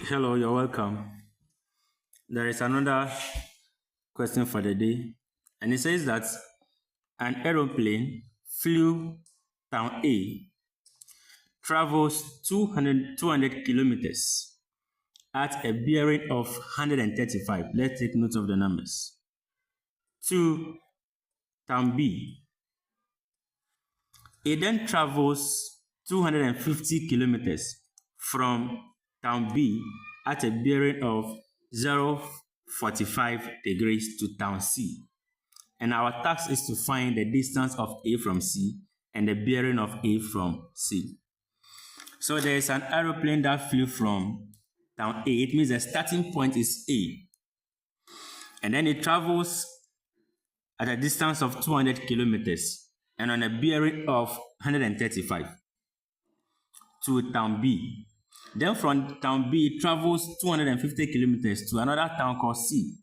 Hello, you're welcome. There is another question for the day, and it says that an aeroplane flew town A, travels 200 kilometers at a bearing of 135. Let's take note of the numbers. To town B. It then travels 250 kilometers from town B at a bearing of 045 degrees to town C. And our task is to find the distance of A from C and the bearing of A from C. So there is an aeroplane that flew from town A. It means the starting point is A. And then it travels at a distance of 200 kilometers and on a bearing of 135 to town B. Then from town B, it travels 250 kilometers to another town called C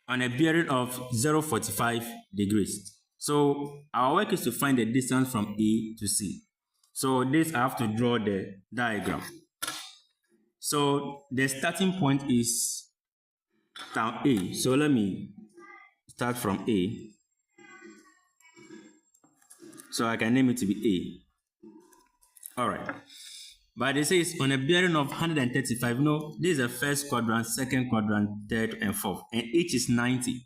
on a bearing of 045 degrees. So our work is to find the distance from A to C. So this I have to draw the diagram. So the starting point is town A. So let me start from A. So I can name it to be A. All right. But they say it's on a bearing of 135. No, this is the first quadrant, second quadrant, third, and fourth. And each is 90.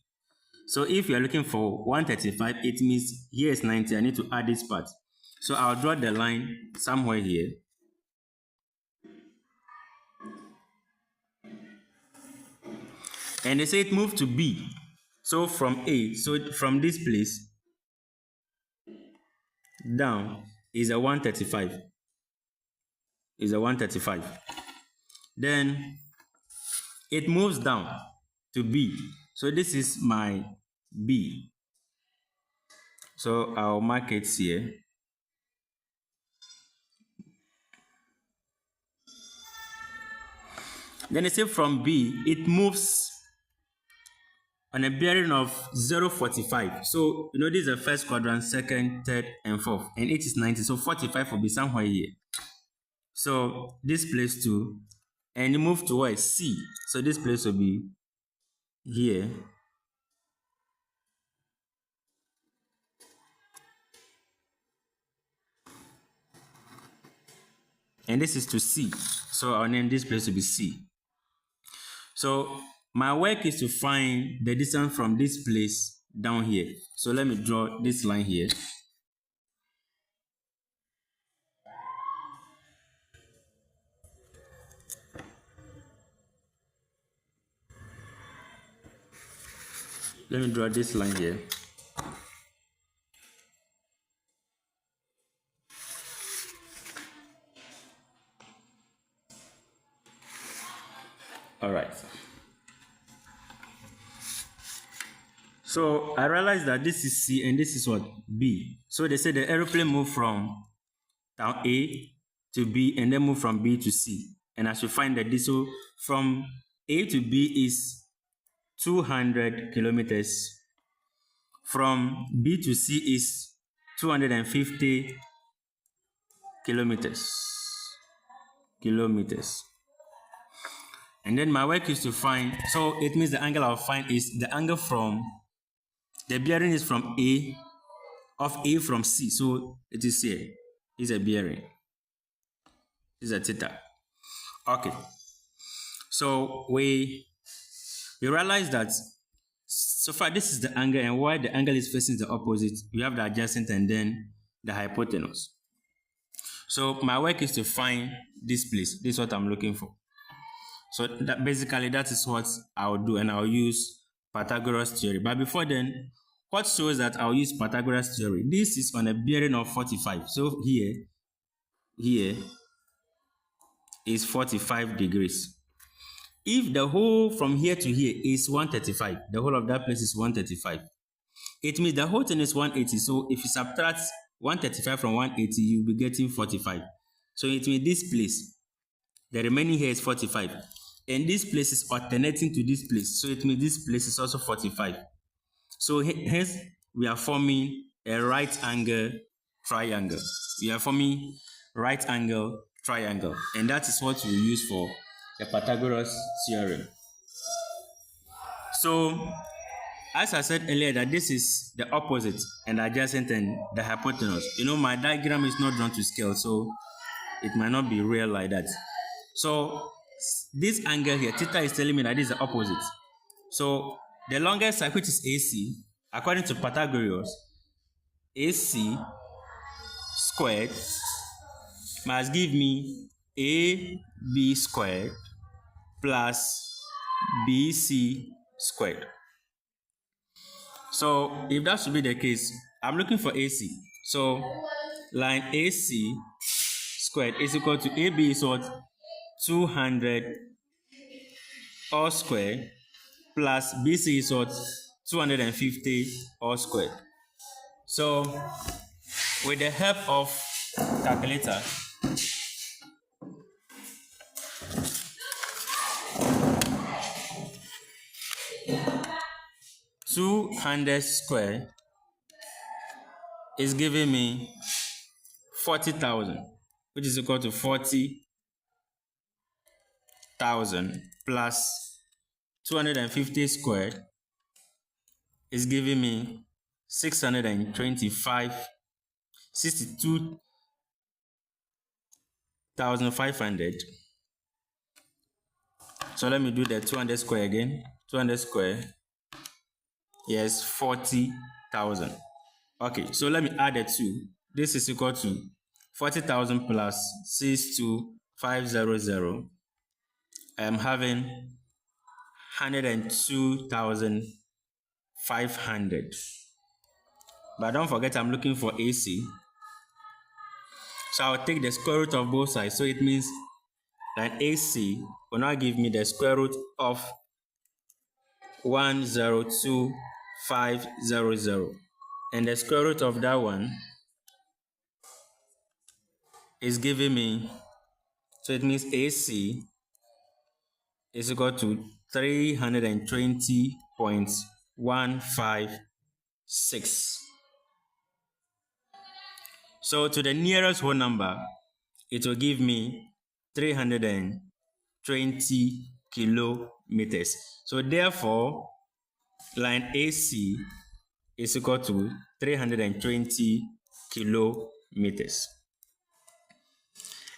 So if you're looking for 135, it means here is 90. I need to add this part. So I'll draw the line somewhere here. And they say it moved to B. So from A, so from this place down is a 135. Is a 135. Then it moves down to B. So this is my B. So I'll mark it here. Then it says from B, it moves on a bearing of 045. So, this is the first quadrant, second, third, and fourth. And it is 90. So 45 will be somewhere here. So this place too. And you move towards C. So this place will be here. And this is to C. So I'll name this place to be C. So my work is to find the distance from this place down here. So let me draw this line here. Let me draw this line here. All right. So I realized that this is C and this is what? B. So they said the aeroplane moved from town A to B and then moved from B to C. And I should find that this, so from A to B is 200 kilometers. From B to C is 250 kilometers. And then my work is to find, so it means the angle I'll find is the angle from, the bearing is from A, of A from C. So it is here, is a bearing. This is a theta. Okay. So we realize that so far this is the angle, and why the angle is facing the opposite, we have the adjacent and then the hypotenuse. So my work is to find this place. This is what I'm looking for. So that basically that is what I'll do, and I'll use Pythagoras theory. But before then, what shows that I'll use Pythagoras theory? This is on a bearing of 45. So here is 45 degrees. If the whole from here to here is 135, the whole of that place is 135. It means the whole thing is 180. So if you subtract 135 from 180, you'll be getting 45. So it means this place, the remaining here is 45. And this place is alternating to this place. So it means this place is also 45. So hence, we are forming a right angle triangle. We are forming right angle triangle, and that is what we use for the Pythagoras theorem. So, as I said earlier, that this is the opposite and adjacent and the hypotenuse. You know, my diagram is not drawn to scale, so it might not be real like that. So, this angle here, theta, is telling me that this is the opposite. So, the longest side, which is AC, according to Pythagoras, AC squared must give me AB squared plus BC squared. So if that should be the case, I'm looking for AC. So line AC squared is equal to AB is what? 200 all squared plus BC is what? 250 all squared. So with the help of calculator, $200 square is giving me 40,000, which is equal to 40,000 plus 250 squared is giving me 62,500. So let me do the 200 square again. 200 square, yes, 40,000. Okay, so let me add the two. This is equal to 40,000 plus 62,500. I am having 102,500. But don't forget, I'm looking for AC. So I'll take the square root of both sides. So it means that AC will now give me the square root of 102,500. And the square root of that one is giving me, so it means AC is equal to 320.156. So to the nearest whole number, it will give me 320 kilometers. So therefore, line AC is equal to 320 kilometers.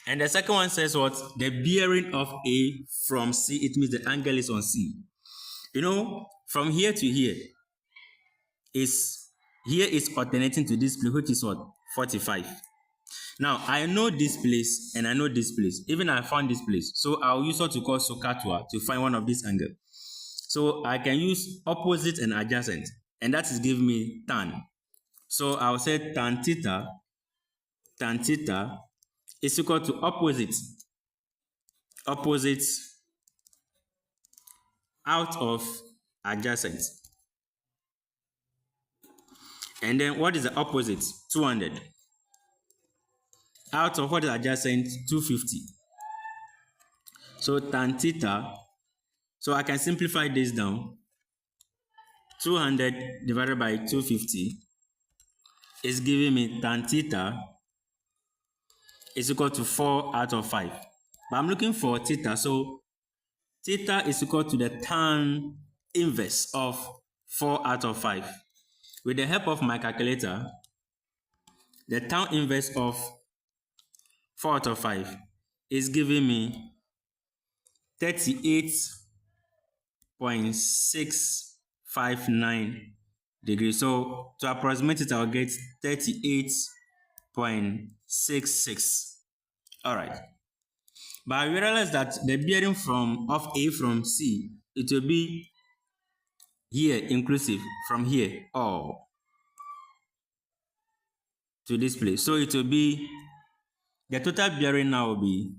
And the second one says what? The bearing of A from C, it means the angle is on C. You know, from here to here is alternating to this place, which is what? 45. Now, I know this place and I know this place. Even I found this place. So I'll use what to call SOHCAHTOA to find one of these angles. So I can use opposite and adjacent. And that is giving me tan. So I'll say tan theta is equal to opposite out of adjacent. And then what is the opposite? 200. Out of what is adjacent? 250. So tan theta, so I can simplify this down. 200 divided by 250 is giving me tan theta is equal to 4 out of 5. But I'm looking for theta, so theta is equal to the tan inverse of 4 out of 5. With the help of my calculator, the tan inverse of 4 out of 5 is giving me 38.659 degrees. So to approximate it, I'll get 38.66. All right. But I realize that the bearing of A from C, it will be here inclusive from here all to this place. So it will be, the total bearing now will be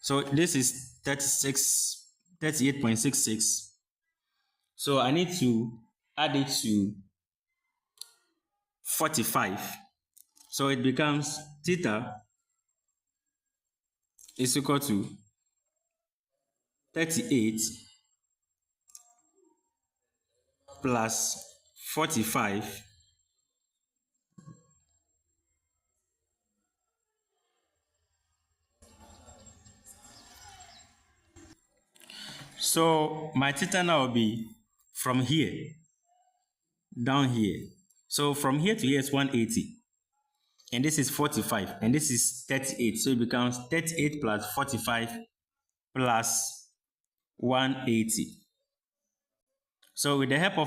so this is 38.66. So I need to add it to 45. So it becomes theta is equal to 38 plus 45 so my theta now will be from here down here. So from here to here is 180 and this is 45 and this is 38, so it becomes 38 plus 45 plus 180. So with the help of